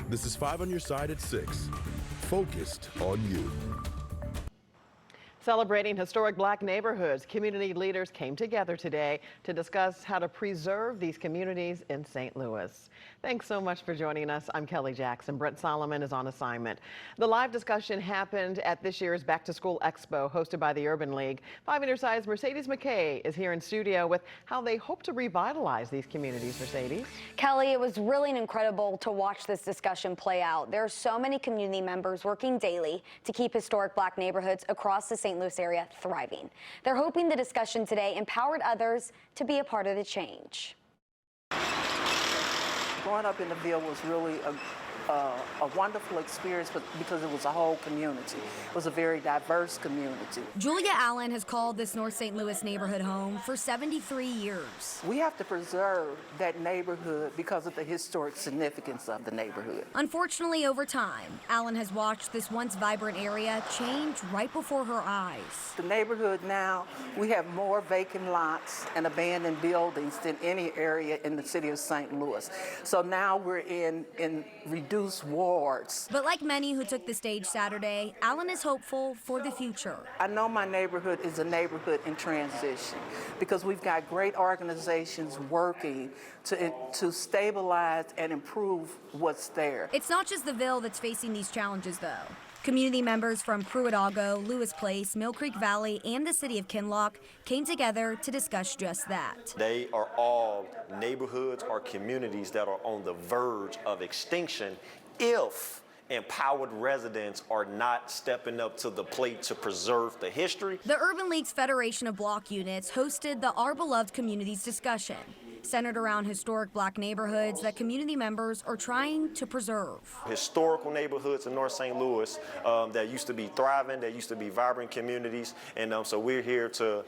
This is 5 on your side at 6. Focused on you. Celebrating historic black neighborhoods, community leaders came together today to discuss how to preserve these communities in St. Louis. Thanks so much for joining us. I'm Kelly Jackson. Brent Solomon is on assignment. The live discussion happened at this year's Back to School Expo hosted by the Urban League. 5 on your side's Mercedes McKay is here in studio with how they hope to revitalize these communities. Mercedes. Kelly, it was really incredible to watch this discussion play out. There are so many community members working daily to keep historic black neighborhoods across the St. Louis area thriving. They're hoping the discussion today empowered others to be a part of the change. Growing up in the Ville was really a wonderful experience because it was a whole community. It was a very diverse community. Julia Allen has called this North St. Louis neighborhood home for 73 years. We have to preserve that neighborhood because of the historic significance of the neighborhood. Unfortunately, over time, Allen has watched this once vibrant area change right before her eyes. The neighborhood now, we have more vacant lots and abandoned buildings than any area in the city of St. Louis. So now we're in reduced wards. But like many who took the stage Saturday, Allen is hopeful for the future. I know my neighborhood is a neighborhood in transition because we've got great organizations working to stabilize and improve what's there. It's not just the Ville that's facing these challenges, though. Community members from Pruitt-Ago, Lewis Place, Mill Creek Valley, and the city of Kinloch came together to discuss just that. They are all neighborhoods or communities that are on the verge of extinction if empowered residents are not stepping up to the plate to preserve the history. The Urban League's Federation of Block Units hosted the Our Beloved Communities discussion, centered around historic black neighborhoods that community members are trying to preserve. Historical neighborhoods in North St. Louis that used to be thriving, that used to be vibrant communities, and so we're here to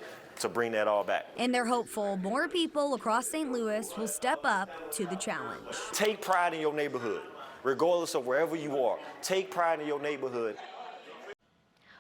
bring that all back. And they're hopeful more people across St. Louis will step up to the challenge. Take pride in your neighborhood, regardless of wherever you are. Take pride in your neighborhood.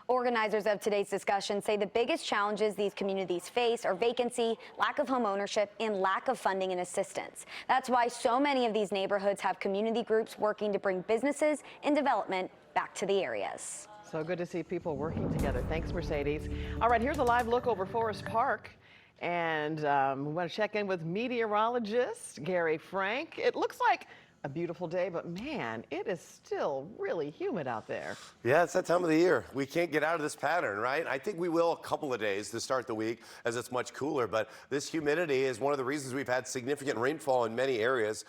Organizers of today's discussion say the biggest challenges these communities face are vacancy, lack of home ownership, and lack of funding and assistance. That's why so many of these neighborhoods have community groups working to bring businesses and development back to the areas. So good to see people working together. Thanks, Mercedes. All right, here's a live look over Forest Park. And we want to check in with meteorologist Gary Frank. It looks like a beautiful day, but man, it is still really humid out there. Yeah, it's that time of the year. We can't get out of this pattern, right? I think we will a couple of days to start the week as it's much cooler, but this humidity is one of the reasons we've had significant rainfall in many areas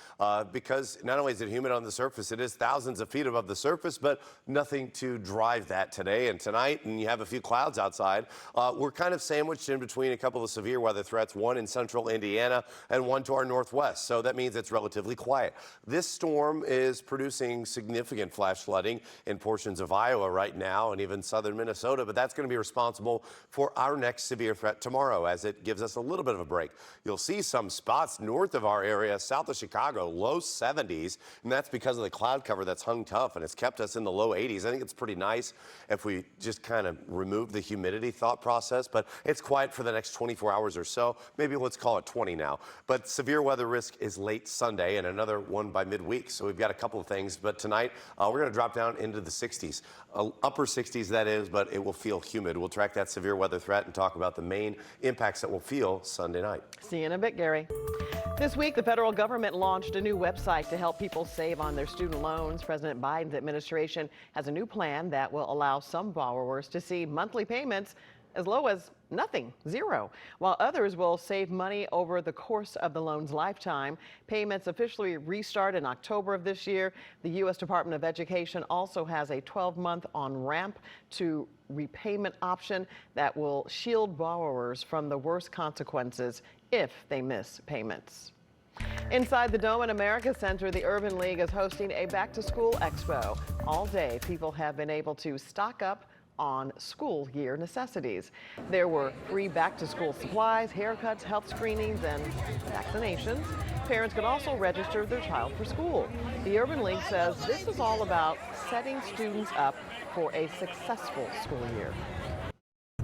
because not only is it humid on the surface, it is thousands of feet above the surface, but nothing to drive that today and tonight, and you have a few clouds outside. We're kind of sandwiched in between a couple of severe weather threats, one in central Indiana and one to our northwest, so that means it's relatively quiet. This storm is producing significant flash flooding in portions of Iowa right now and even southern Minnesota, but that's going to be responsible for our next severe threat tomorrow as it gives us a little bit of a break. You'll see some spots north of our area, south of Chicago, low 70s, and that's because of the cloud cover that's hung tough and it's kept us in the low 80s. I think it's pretty nice if we just kind of remove the humidity thought process, but it's quiet for the next 24 hours or so. Maybe let's call it 20 now. But severe weather risk is late Sunday and another one by midweek. So we've got a couple of things, but tonight we're going to drop down into the 60s, upper 60s that is, but it will feel humid. We'll track that severe weather threat and talk about the main impacts that we'll feel Sunday night. See you in a bit, Gary. This week, the federal government launched a new website to help people save on their student loans. President Biden's administration has a new plan that will allow some borrowers to see monthly payments as low as nothing, zero, while others will save money over the course of the loan's lifetime. Payments officially restart in October of this year. The U.S. Department of Education also has a 12-month on-ramp to repayment option that will shield borrowers from the worst consequences if they miss payments. Inside the Dome at America Center, the Urban League is hosting a back-to-school expo. All day, people have been able to stock up on school year necessities. There were free back-to-school supplies, haircuts, health screenings, and vaccinations. Parents could also register their child for school. The Urban League says this is all about setting students up for a successful school year.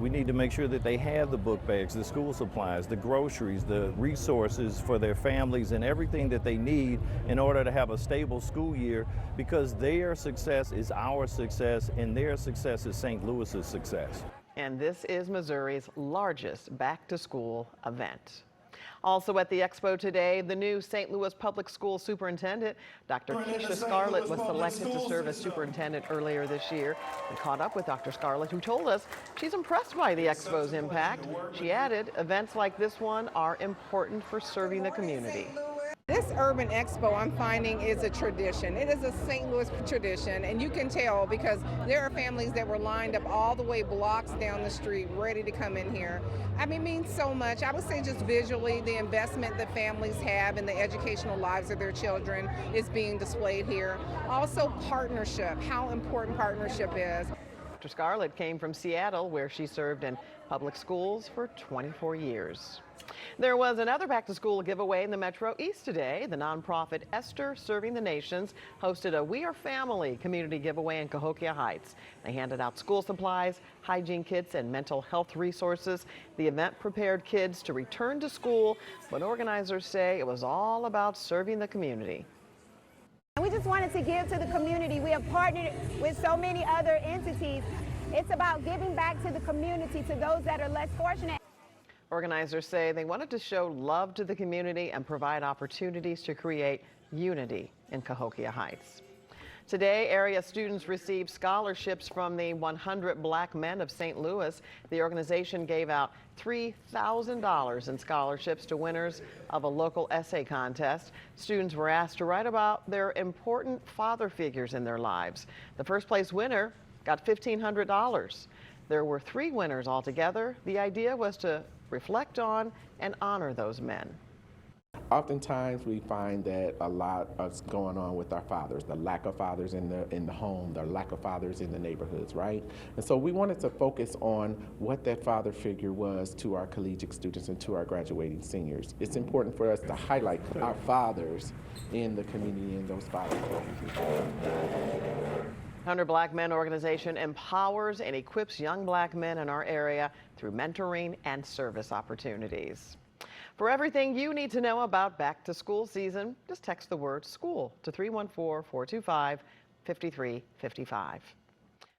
We need to make sure that they have the book bags, the school supplies, the groceries, the resources for their families, and everything that they need in order to have a stable school year, because their success is our success and their success is St. Louis's success. And this is Missouri's largest back-to-school event. Also at the expo today, the new St. Louis Public School Superintendent, Dr. Keisha Scarlett, was selected to serve as superintendent earlier this year. We caught up with Dr. Scarlett, who told us she's impressed by the expo's impact. She added, events like this one are important for serving the community. This Urban Expo, I'm finding, is a tradition. It is a St. Louis tradition, and you can tell because there are families that were lined up all the way blocks down the street ready to come in here. I mean, it means so much. I would say just visually, the investment that families have in the educational lives of their children is being displayed here. Also, partnership, how important partnership is. Dr. Scarlett came from Seattle, where she served in public schools for 24 years. There was another back-to-school giveaway in the Metro East today. The nonprofit Esther Serving the Nations hosted a We Are Family community giveaway in Cahokia Heights. They handed out school supplies, hygiene kits, and mental health resources. The event prepared kids to return to school, but organizers say it was all about serving the community. We just wanted to give to the community. We have partnered with so many other entities. It's about giving back to the community, to those that are less fortunate. Organizers say they wanted to show love to the community and provide opportunities to create unity in Cahokia Heights. Today, area students received scholarships from the 100 Black Men of St. Louis. The organization gave out $3,000 in scholarships to winners of a local essay contest. Students were asked to write about their important father figures in their lives. The first place winner got $1,500. There were 3 winners altogether. The idea was to reflect on and honor those men. Oftentimes we find that a lot is going on with our fathers, the lack of fathers in the home, the lack of fathers in the neighborhoods, right? And so we wanted to focus on what that father figure was to our collegiate students and to our graduating seniors. It's important for us to highlight our fathers in the community and those fathers. 100 Black Men organization empowers and equips young Black men in our area through mentoring and service opportunities. For everything you need to know about back to school season, just text the word SCHOOL to 314-425-5355.